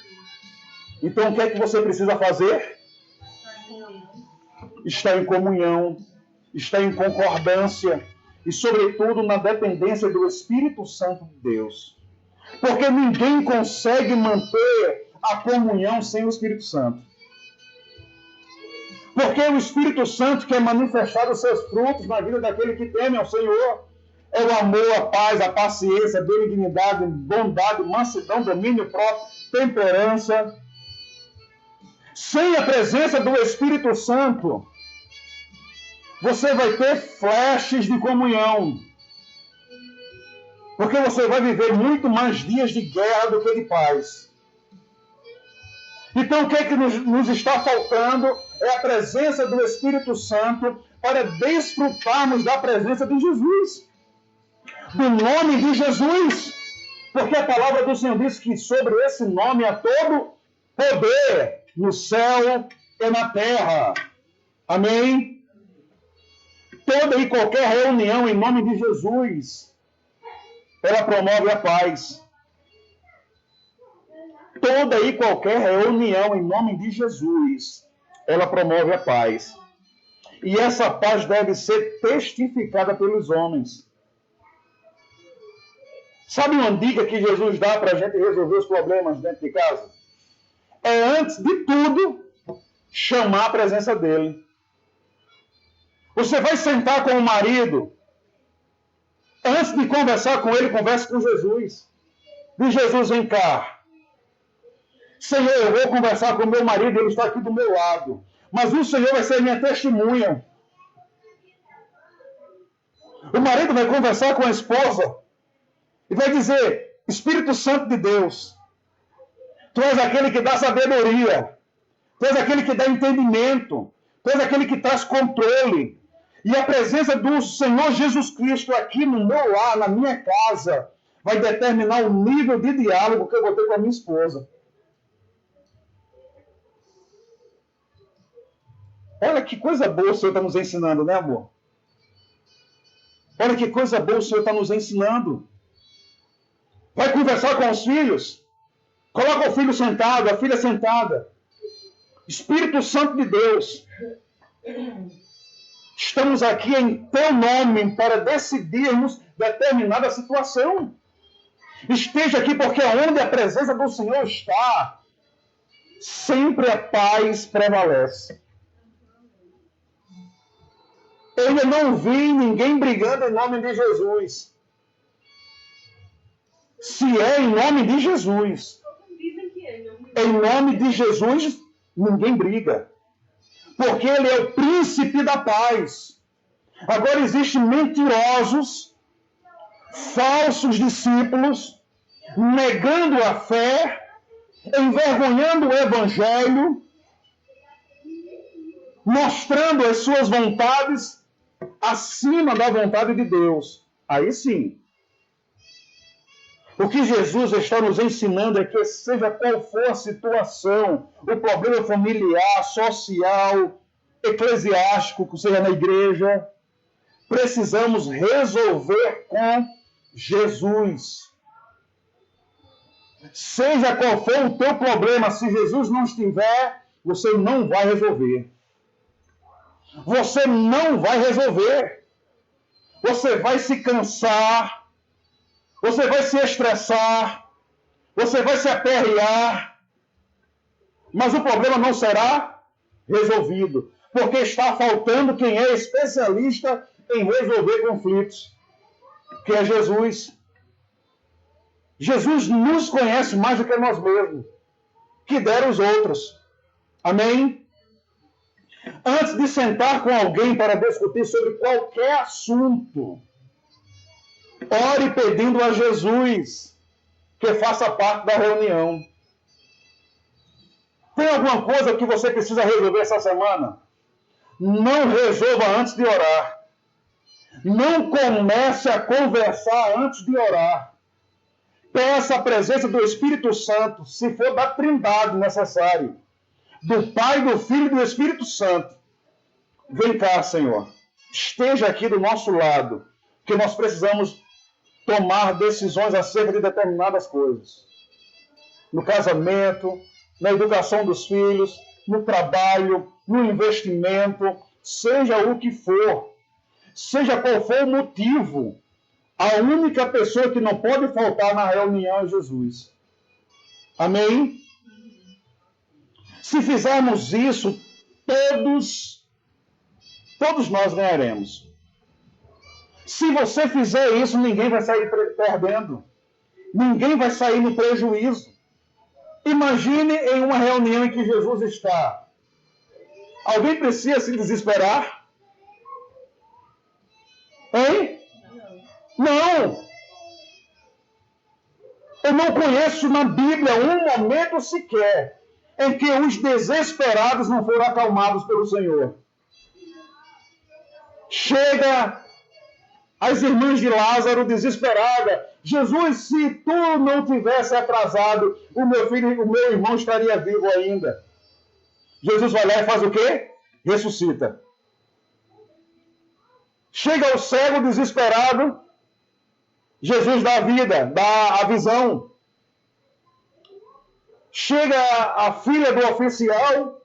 Então o que é que você precisa fazer? Estar em comunhão, estar em concordância e, sobretudo, na dependência do Espírito Santo de Deus. Porque ninguém consegue manter a comunhão sem o Espírito Santo. Porque o Espírito Santo quer manifestar os seus frutos na vida daquele que teme ao Senhor. É o amor, a paz, a paciência, a benignidade, bondade, mansidão, domínio próprio, temperança. Sem a presença do Espírito Santo, você vai ter flashes de comunhão. Porque você vai viver muito mais dias de guerra do que de paz. Então o que é que nos está faltando? É a presença do Espírito Santo para desfrutarmos da presença de Jesus. Do nome de Jesus. Porque a palavra do Senhor diz que sobre esse nome há todo poder no céu e na terra. Amém? Toda e qualquer reunião em nome de Jesus, ela promove a paz. Toda e qualquer reunião em nome de Jesus, ela promove a paz. E essa paz deve ser testificada pelos homens. Sabe uma dica que Jesus dá para a gente resolver os problemas dentro de casa? É, antes de tudo, chamar a presença dele. Você vai sentar com o marido. Antes de conversar com ele, converse com Jesus. Diz, Jesus, vem cá. Senhor, eu vou conversar com o meu marido, ele está aqui do meu lado. Mas o Senhor vai ser minha testemunha. O marido vai conversar com a esposa e vai dizer, Espírito Santo de Deus, tu és aquele que dá sabedoria, tu és aquele que dá entendimento, tu és aquele que traz controle. E a presença do Senhor Jesus Cristo aqui no meu lar, na minha casa, vai determinar o nível de diálogo que eu vou ter com a minha esposa. Olha que coisa boa o Senhor está nos ensinando, né, amor? Olha que coisa boa o Senhor está nos ensinando. Vai conversar com os filhos. Coloca o filho sentado, a filha sentada. Espírito Santo de Deus. Estamos aqui em teu nome para decidirmos determinada situação. Esteja aqui porque onde a presença do Senhor está, sempre a paz prevalece. Eu ainda não vi ninguém brigando em nome de Jesus. Se é em nome de Jesus, em nome de Jesus, ninguém briga. porque ele é o príncipe da paz. Agora existem mentirosos, falsos discípulos, negando a fé, envergonhando o evangelho, mostrando as suas vontades acima da vontade de Deus. Aí sim. O que Jesus está nos ensinando é que, seja qual for a situação, o problema familiar, social, eclesiástico, seja na igreja, precisamos resolver com Jesus. Seja qual for o teu problema, se Jesus não estiver, você não vai resolver. Você não vai resolver. Você vai se cansar, você vai se estressar, você vai se aperrear, mas o problema não será resolvido, porque está faltando quem é especialista em resolver conflitos, que é Jesus. Jesus nos conhece mais do que nós mesmos, que dera os outros. Amém? Antes de sentar com alguém para discutir sobre qualquer assunto, ore pedindo a Jesus que faça parte da reunião. Tem alguma coisa que você precisa resolver essa semana? Não resolva antes de orar. Não comece a conversar antes de orar. Peça a presença do Espírito Santo, se for da Trindade necessário, do Pai, do Filho e do Espírito Santo. Vem cá, Senhor. Esteja aqui do nosso lado, que nós precisamos tomar decisões acerca de determinadas coisas. No casamento, na educação dos filhos, no trabalho, no investimento, seja o que for, seja qual for o motivo, a única pessoa que não pode faltar na reunião é Jesus. Amém? Se fizermos isso, todos nós ganharemos. Se você fizer isso, ninguém vai sair perdendo. Ninguém vai sair no prejuízo. Imagine em uma reunião em que Jesus está. Alguém precisa se desesperar? Hein? Não! Eu não conheço na Bíblia um momento sequer em que os desesperados não foram acalmados pelo Senhor. Chega as irmãs de Lázaro desesperadas. Jesus, se tu não tivesse atrasado, o meu irmão estaria vivo ainda. Jesus vai lá e faz o quê? Ressuscita. Chega o cego desesperado. Jesus dá a vida, dá a visão. Chega a filha do oficial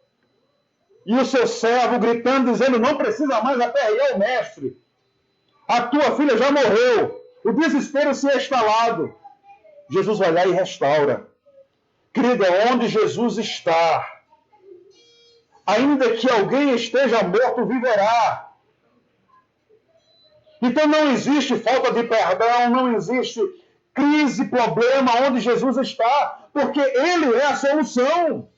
e o seu servo gritando, dizendo, não precisa mais aperrear o mestre. A tua filha já morreu. O desespero se é instalado. Jesus vai lá e restaura. Querida, onde Jesus está, ainda que alguém esteja morto, viverá. Então não existe falta de perdão, não existe crise, problema onde Jesus está, porque Ele é a solução.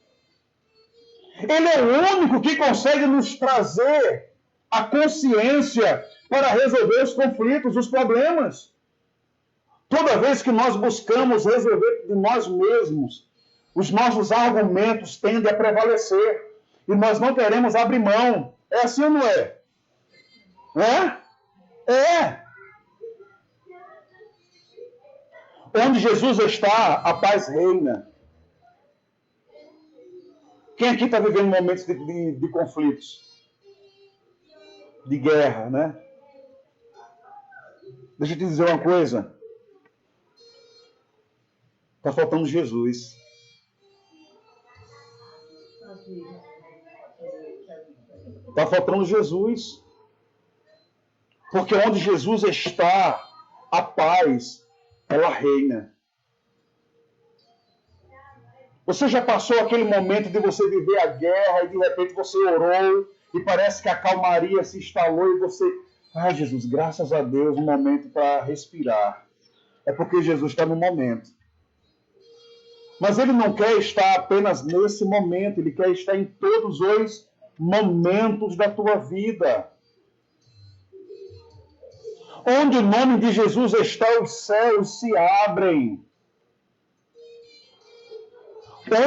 Ele é o único que consegue nos trazer a consciência para resolver os conflitos, os problemas. Toda vez que nós buscamos resolver de nós mesmos, os nossos argumentos tendem a prevalecer. E nós não queremos abrir mão. É assim ou não é? É. Onde Jesus está, a paz reina. Quem aqui está vivendo momentos de conflitos? De guerra, né? Deixa eu te dizer uma coisa. Está faltando Jesus. Está faltando Jesus. Porque onde Jesus está, a paz, ela reina. Você já passou aquele momento de você viver a guerra e de repente você orou e parece que a calmaria se instalou e você... Ai, Jesus, graças a Deus, um momento para respirar. É porque Jesus está no momento. Mas Ele não quer estar apenas nesse momento, Ele quer estar em todos os momentos da tua vida. Onde o nome de Jesus está, os céus se abrem.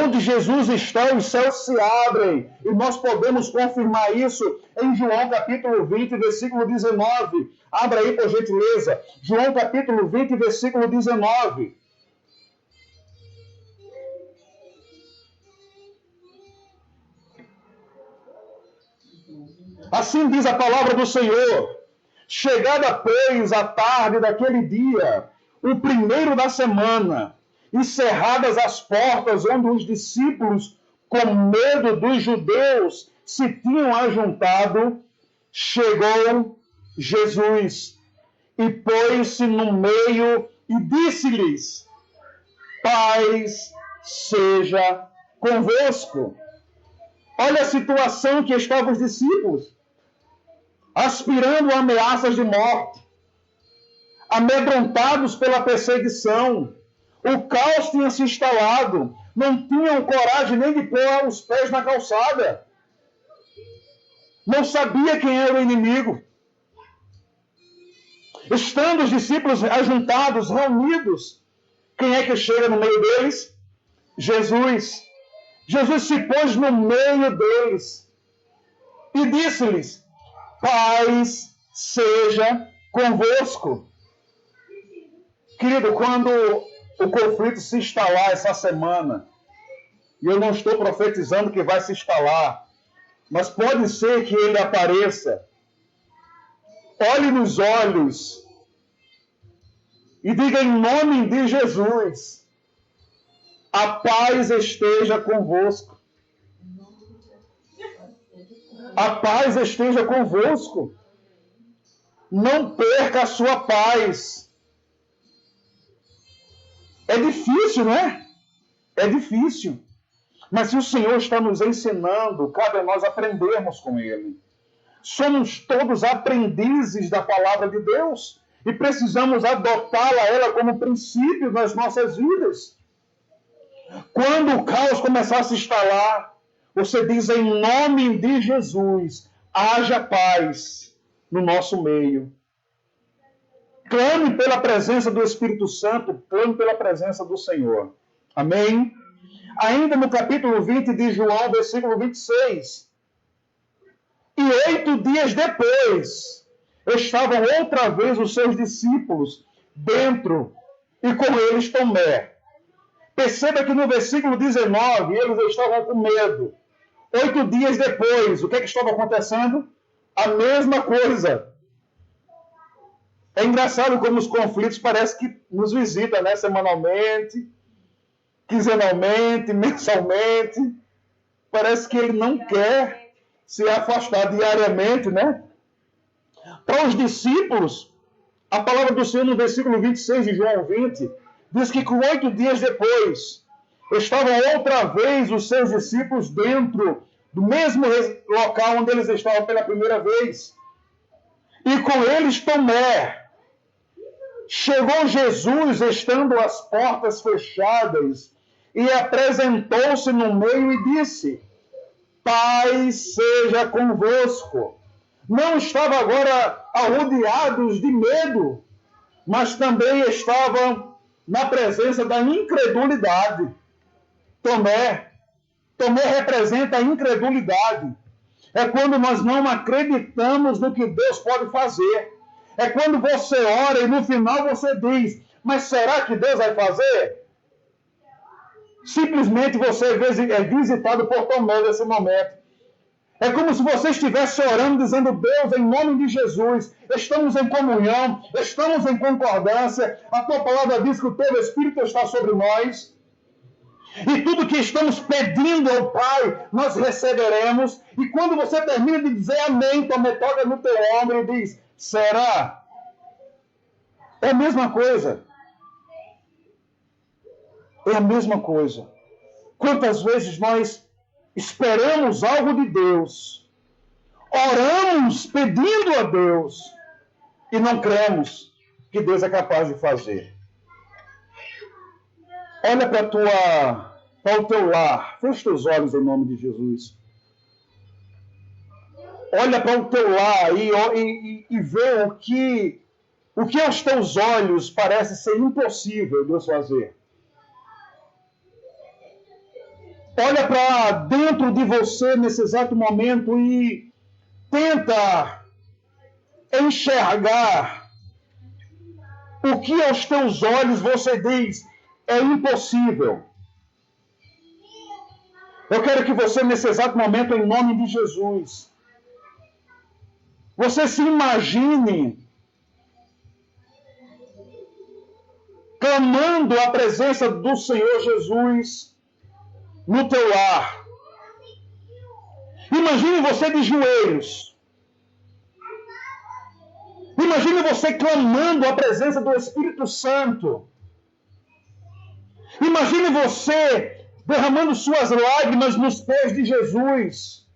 Onde Jesus está, os céus se abrem. E nós podemos confirmar isso em João capítulo 20, versículo 19. Abra aí, por gentileza. João capítulo 20, versículo 19. Assim diz a palavra do Senhor. Chegada, pois, a tarde daquele dia, o primeiro da semana, e cerradas as portas onde os discípulos, com medo dos judeus, se tinham ajuntado, chegou Jesus e pôs-se no meio e disse-lhes: paz seja convosco. Olha a situação que estavam os discípulos, aspirando a ameaças de morte, amedrontados pela perseguição. O caos tinha se instalado, não tinham coragem nem de pôr os pés na calçada. Não sabia quem era o inimigo. Estando os discípulos ajuntados, reunidos, quem é que chega no meio deles? Jesus. Jesus se pôs no meio deles e disse-lhes: paz seja convosco. Querido, quando o conflito se instalar essa semana, e eu não estou profetizando que vai se instalar, mas pode ser que ele apareça, olhe nos olhos e diga em nome de Jesus: a paz esteja convosco. A paz esteja convosco. Não perca a sua paz. É difícil, não é? É difícil. Mas se o Senhor está nos ensinando, cabe a nós aprendermos com Ele. Somos todos aprendizes da palavra de Deus e precisamos adotá-la ela como princípio nas nossas vidas. Quando o caos começar a se instalar, você diz em nome de Jesus, haja paz no nosso meio. Clame pela presença do Espírito Santo, clame pela presença do Senhor. Amém? Ainda no capítulo 20 de João, versículo 26. E 8 dias depois, estavam outra vez os seus discípulos dentro, e com eles Tomé. Perceba que no versículo 19, eles estavam com medo. 8 dias depois, o que estava acontecendo? A mesma coisa. É engraçado como os conflitos parece que nos visitam, né? Semanalmente, quinzenalmente, mensalmente. Parece que ele não quer se afastar diariamente, né? Para os discípulos, a palavra do Senhor no versículo 26 de João 20, diz que com 8 dias depois, estavam outra vez os seus discípulos dentro do mesmo local onde eles estavam pela primeira vez. E com eles Tomé. Chegou Jesus, estando as portas fechadas, e apresentou-se no meio e disse: paz seja convosco. Não estava agora arrodeados de medo, mas também estavam na presença da incredulidade. Tomé representa a incredulidade. É quando nós não acreditamos no que Deus pode fazer. É quando você ora e no final você diz: mas será que Deus vai fazer? Simplesmente você é visitado por Tomé nesse momento. É como se você estivesse orando, dizendo: Deus, em nome de Jesus, estamos em comunhão, estamos em concordância, a tua palavra diz que o teu Espírito está sobre nós, e tudo que estamos pedindo ao Pai, nós receberemos, e quando você termina de dizer amém, Tomé toca no teu ombro e diz: será? É a mesma coisa. É a mesma coisa. Quantas vezes nós esperamos algo de Deus, oramos pedindo a Deus e não cremos que Deus é capaz de fazer. Olha para o teu lar, fecha os olhos em nome de Jesus. olha para o teu lar e vê o que aos teus olhos parece ser impossível Deus fazer. Olha para dentro de você nesse exato momento e tenta enxergar o que aos teus olhos você diz é impossível. Eu quero que você, nesse exato momento, em nome de Jesus, você se imagine clamando a presença do Senhor Jesus no teu lar. Imagine você de joelhos. Imagine você clamando a presença do Espírito Santo. Imagine você derramando suas lágrimas nos pés de Jesus.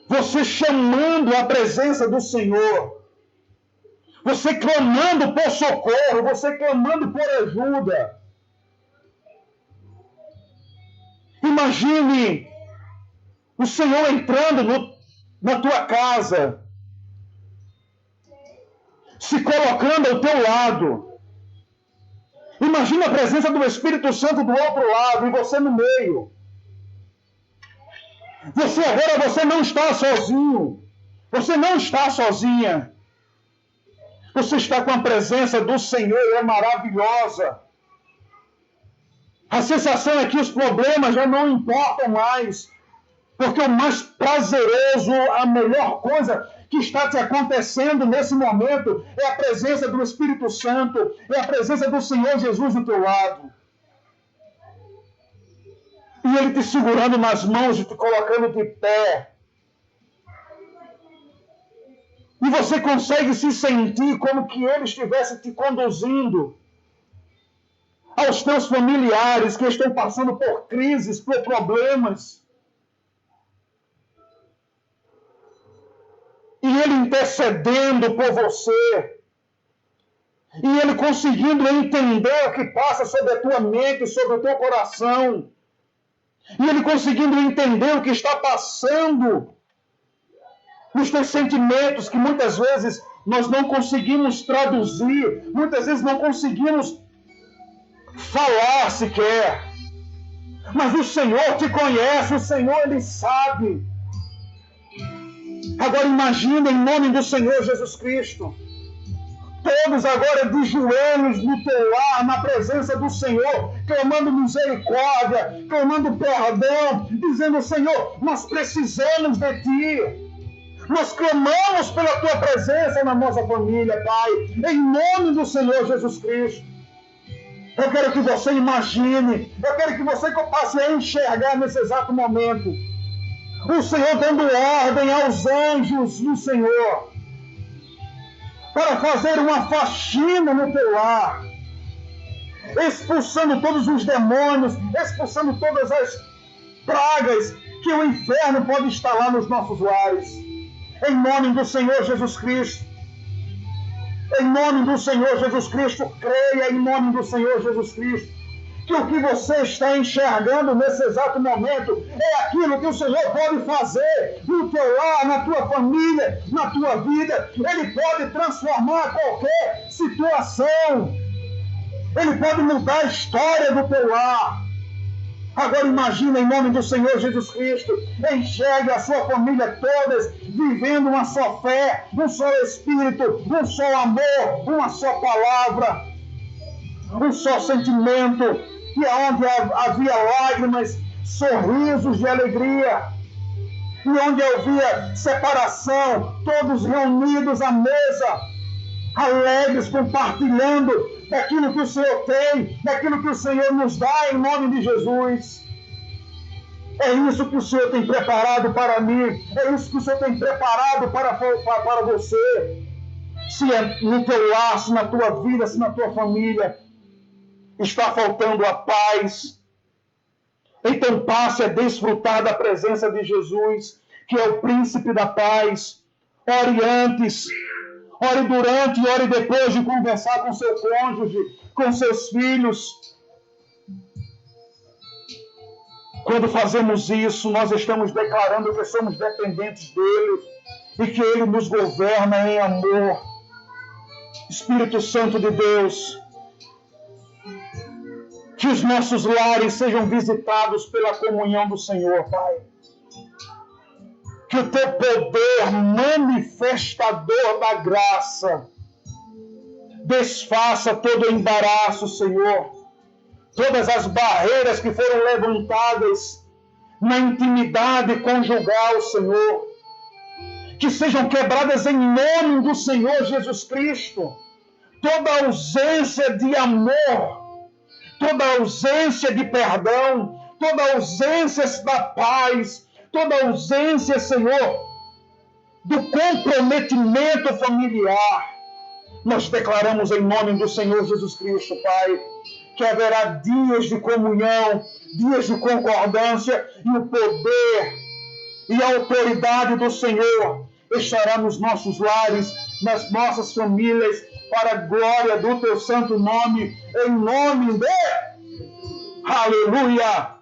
Você chamando a presença do Senhor. Você clamando por socorro. Você clamando por ajuda. Imagine o Senhor entrando na tua casa, se colocando ao teu lado. Imagina a presença do Espírito Santo do outro lado e você no meio. Você não está sozinho. Você não está sozinha. Você está com a presença do Senhor e é maravilhosa. A sensação é que os problemas já não importam mais. Porque o mais prazeroso, a melhor coisa que está te acontecendo nesse momento é a presença do Espírito Santo, é a presença do Senhor Jesus do teu lado. E Ele te segurando nas mãos e te colocando de pé. E você consegue se sentir como que Ele estivesse te conduzindo aos teus familiares que estão passando por crises, por problemas. E Ele intercedendo por você. E Ele conseguindo entender o que passa sobre a tua mente, sobre o teu coração. E Ele conseguindo entender o que está passando nos teus sentimentos, que muitas vezes nós não conseguimos traduzir, muitas vezes não conseguimos falar sequer. Mas o Senhor te conhece, o Senhor Ele sabe. Agora imagina em nome do Senhor Jesus Cristo, todos agora de joelhos no teu lar, na presença do Senhor, clamando misericórdia, clamando perdão, dizendo: Senhor, nós precisamos de Ti. Nós clamamos pela Tua presença na nossa família, Pai, em nome do Senhor Jesus Cristo. Eu quero que você imagine, eu quero que você passe a enxergar nesse exato momento o Senhor dando ordem aos anjos do Senhor para fazer uma faxina no teu lar, expulsando todos os demônios, expulsando todas as pragas que o inferno pode instalar nos nossos lares. Em nome do Senhor Jesus Cristo. Em nome do Senhor Jesus Cristo, creia em nome do Senhor Jesus Cristo, que o que você está enxergando nesse exato momento é aquilo que o Senhor pode fazer no teu lar, na tua família, na tua vida. Ele pode transformar qualquer situação. Ele pode mudar a história do teu lar. Agora imagina, em nome do Senhor Jesus Cristo, enxergue a sua família todas vivendo uma só fé, um só Espírito, um só amor, uma só palavra, um só sentimento, e onde havia lágrimas, sorrisos de alegria, e onde havia separação, todos reunidos à mesa, alegres, compartilhando daquilo que o Senhor tem, daquilo que o Senhor nos dá em nome de Jesus. É isso que o Senhor tem preparado para mim, é isso que o Senhor tem preparado para você. Se é no teu lar, se na tua vida, se na tua família está faltando a paz, então passe a desfrutar da presença de Jesus, que é o príncipe da paz. Ore antes, ore durante e ore depois de conversar com seu cônjuge, com seus filhos. Quando fazemos isso, nós estamos declarando que somos dependentes dele e que ele nos governa em amor. Espírito Santo de Deus, que os nossos lares sejam visitados pela comunhão do Senhor, Pai. Que o teu poder manifestador da graça desfaça todo o embaraço, Senhor. Todas as barreiras que foram levantadas na intimidade conjugal, Senhor. Que sejam quebradas em nome do Senhor Jesus Cristo. Toda ausência de amor, toda ausência de perdão, toda ausência da paz, toda ausência, Senhor, do comprometimento familiar. Nós declaramos em nome do Senhor Jesus Cristo, Pai, que haverá dias de comunhão, dias de concordância, e o poder e a autoridade do Senhor estará nos nossos lares, nas nossas famílias, para a glória do teu santo nome, em nome de... Aleluia!